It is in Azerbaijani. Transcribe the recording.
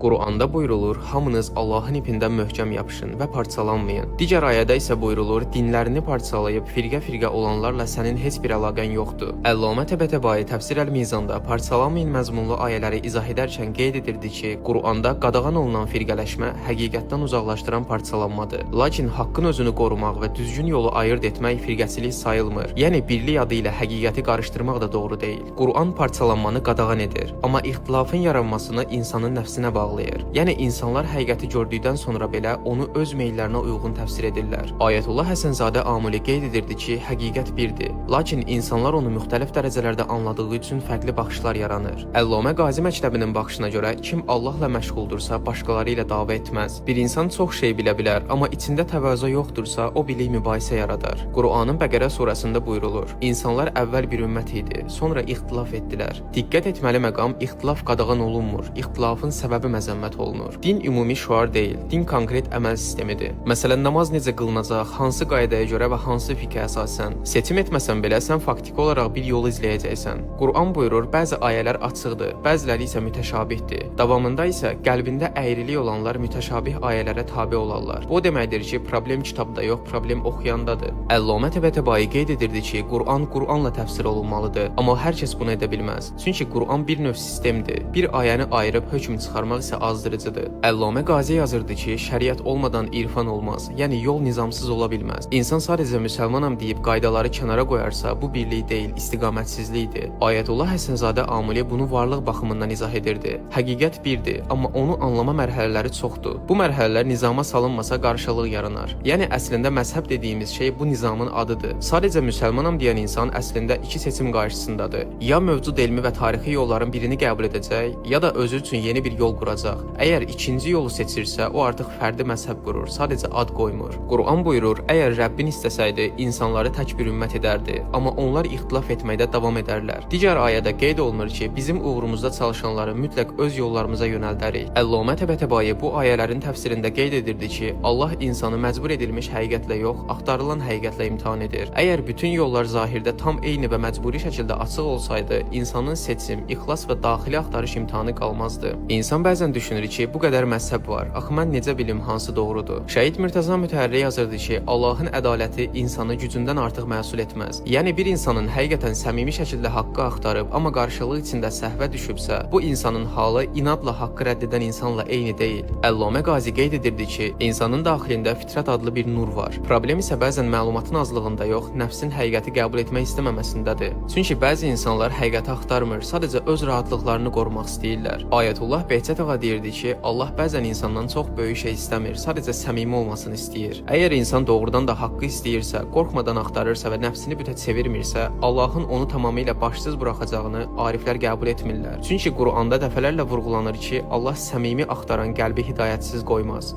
Quranda buyurulur, hamınız Allahın ipindən möhkəm yapışın və parçalanmayın. Digər ayədə isə buyurulur, dinlərini parçalayıb firqə-firqə olanlarla sənin heç bir əlaqən yoxdur. Əllamə Təbətəbai Təfsir Əl-Mizanda parçalanmayın məzmunlu ayələri izah edərkən qeyd edirdi ki, Quranda qadağan olunan firqələşmə həqiqətdən uzaqlaşdıran parçalanmadır. Lakin haqqın özünü qorumaq və düzgün yolu ayırd etmək firqəçilik sayılmır. Yəni birlik adı ilə həqiqəti qarışdırmaq da doğru deyil. Quran parçalanmanı qadağan edir, amma ixtilafın yaranmasını insanın nəfsinə bağlayır. Yəni insanlar həqiqəti gördükdən sonra belə onu öz meyillərinə uyğun təfsir edirlər. Ayətullah Həsənzadə Amuli qeyd edirdi ki, həqiqət birdir, lakin insanlar onu müxtəlif dərəcələrdə anladığı üçün fərqli baxışlar yaranır. Əllamə Qazi məktəbinin baxışına görə kim Allahla məşğuldursa başqaları ilə dava etməz. Bir insan çox şey bilə bilər, amma içində təvazö yoxdursa o bilik mübahisə yaradar. Qur'anın Bəqərə surəsində buyurulur: İnsanlar əvvəl bir ümmət idi, sonra ixtilaf etdilər. Diqqət etməli məqam ixtilaf qadağan olunmur, ixtilafın səbəbi məzəmmət olunur. Din ümumi şüar deyil, din konkret əməl sistemidir. Məsələn, namaz necə qılınacaq, hansı qaydaya görə və hansı fiqhə əsasən. Seçim etməsən belə sən faktiki olaraq bir yolu izləyəcəksən. Qur'an buyurur, bəzi ayələr açıqdır, bəziləri isə mütəşabihdir. Davamında isə qəlbində əyrilik olanlar mütəşabih ayələrə tabe olarlar. Bu deməkdir ki, problem kitabda yox, problem oxuyandadır. Əllamə Təbətəbai qeyd edirdi ki, Qur'an Qur'anla təfsir olunmalıdır, amma hər kəs bunu edə bilməz. Çünki Qur'an bir növ sistemdir. Bir ayəni ayırıb hökm çıxarmaq isə azdırıcıdır. Əllamə Qazi yazırdı ki, şəriət olmadan irfan olmaz, yəni yol nizamsız ola bilməz. İnsan sadəcə müsəlmanam deyib qaydaları kənara qoyarsa, bu birlik deyil, istiqamətsizlikdir. Ayətullah Həsənzadə Amuli bunu varlıq baxımından izah edirdi. Həqiqət birdir, amma onu anlama mərhələləri çoxdur. Bu mərhələlər nizama salınmasa qarşılıq yaranar. Yəni əslində məzhəb dediyimiz şey bu nizamın adıdır. Sadəcə müsəlmanam deyən insan əslində iki seçim qarşısındadır. Ya mövcud elmi və tarixi yolların birini qəbul edəcək, ya da özü üçün yeni bir yol quracaq. Əgər ikinci yolu seçirsə, o artıq fərdi məzhəb qurur, sadəcə ad qoymur. Qur'an buyurur, əgər Rəbbin istəsəydi, insanları tək bir ümmət edərdi, amma onlar ixtilaf etməkdə davam edərlər. Digər ayədə qeyd olunur ki, bizim uğrumuzda çalışanları mütləq öz yollarımıza yönəldərik. Əllamə Təbətəbai bu ayələrin təfsirində qeyd edirdi ki, Allah insanı məcbur edilmiş həqiqətlə yox, axtarılan həqiqətlə imtahan edir. Əgər bütün yollar zahirdə tam eyni və məcburi şəkildə açıq olsaydı, insanın seçim, ixlas və daxili axtarış imtahanı qalmazdı. İnsan bəzən düşünür ki, bu qədər məzhəb var, axı mən necə bilim hansı doğrudur? Şəhid Mürtəza Mütəhərri yazırdı ki, Allahın ədaləti insanı gücündən artıq məsul etməz. Yəni bir insanın həqiqətən səmimi şəkildə haqqı axtarıb, amma qarşılıq içində səhvə düşübsə, bu insanın halı inadla haqqı rədd edən insanla eyni deyil. Əllamə Qazi qeyd edirdi ki, insanın daxilində fitrət adlı bir nur var. Problem isə bəzən məlumatın azlığında yox, nəfsin həqiqəti qəbul etmək istəməməsindədir. Çünki bəzi insanlar həqiqəti axtarmır, sadəcə öz rahatlıqlarını qorumaq istəyirlər. Ayətullah Behçət ağa deyirdi ki, Allah bəzən insandan çox böyük şey istəmir, sadəcə səmimi olmasını istəyir. Əgər insan doğrudan da haqqı istəyirsə, qorxmadan axtarırsa və nəfsini bütə çevirmirsə, Allahın onu tamamilə başsız buraxacağını ariflər qəbul etmirlər. Çünki Qur'anda dəfələrlə vurğulanır ki, Allah səmimi axtaran qəlbi hidayətsiz qoymaz.